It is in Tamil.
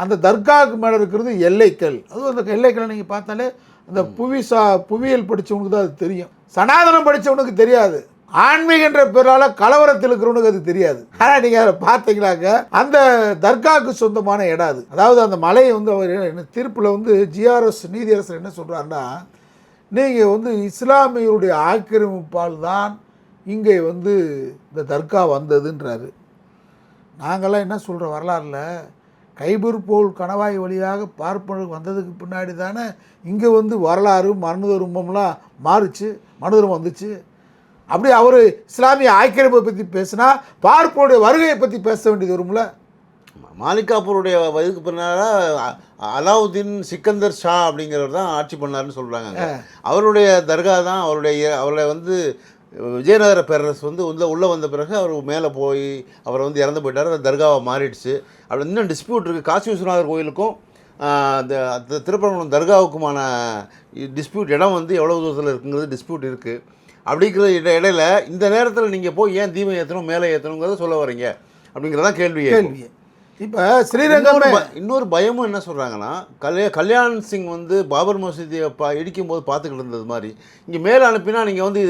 அந்த தர்காவுக்கு மேலே இருக்கிறது எல்லைக்கல். அதுவும் அந்த எல்லைக்கல்லை நீங்கள் பார்த்தாலே அந்த புவியியல் படித்தவனுக்கு தான் அது தெரியும். சனாதனம் படித்தவனுக்கு தெரியாது. ஆன்மீகன்ற பேரால் கலவரத்தில் இருக்கிறவனுக்கு அது தெரியாது. ஆனால் நீங்கள் அதை பார்த்தீங்களாக்க அந்த தர்காவுக்கு சொந்தமான இடம் அது. அதாவது அந்த மலையை வந்து அவர் தீர்ப்பில் வந்து ஜிஆர்எஸ் நீதியரசர் என்ன சொல்கிறாருன்னா, நீங்கள் வந்து இஸ்லாமியருடைய ஆக்கிரமிப்பால் தான் இங்கே வந்து இந்த தர்கா வந்ததுன்றாரு. நாங்கள்லாம் என்ன சொல்கிறோம், வரலாறுல கைபர் போல் கணவாய் வழியாக பார்ப்பனர்கள் வந்ததுக்கு பின்னாடி தானே இங்கே வந்து வரலாறு மனுதர்மம்லாம் மாறுச்சு, மனுதர்மம் வந்துச்சு. அப்படி அவர் இஸ்லாமிய ஆக்கிரமிப்பை பற்றி பேசினா பார்ப்பனுடைய வருகையை பற்றி பேச வேண்டியது வரும்ல. மாலிகாப்பூருடைய வயதுக்கு பின்னால் அலாவுதீன் சிக்கந்தர் ஷா அப்படிங்கிறவர் தான் ஆட்சி பண்ணார்னு சொல்கிறாங்க. அவருடைய தர்கா தான் அவருடைய வந்து விஜயநகர பேரரசு வந்து உள்ளே வந்த பிறகு அவர் மேலே போய் அவர் வந்து இறந்து போயிட்டார். அந்த தர்காவை மாறிடுச்சு. அப்படி இன்னும் டிஸ்பியூட் இருக்குது. காசி விஸ்வநாதர் கோயிலுக்கும் அந்த திருப்பரங்குன்றம் தர்காவுக்குமான டிஸ்பியூட் இடம் வந்து எவ்வளோ தூரத்தில் இருக்குங்கிறது டிஸ்பியூட் இருக்குது. அப்படிங்கிற இடையில இந்த நேரத்தில் நீங்கள் போய் ஏன் தீபம் ஏற்றணும் மேலே ஏற்றணுங்கிறத சொல்ல வரீங்க அப்படிங்கிறதான் கேள்வியே. இப்போ ஸ்ரீரங்கம் இன்னொரு பயமும் என்ன சொல்கிறாங்கன்னா, கல்யாண் சிங் வந்து பாபர் மசூதியை இடிக்கும் போது பார்த்துக்கிட்டு இருந்தது மாதிரி இங்கே மேலே அனுப்பினா நீங்கள் வந்து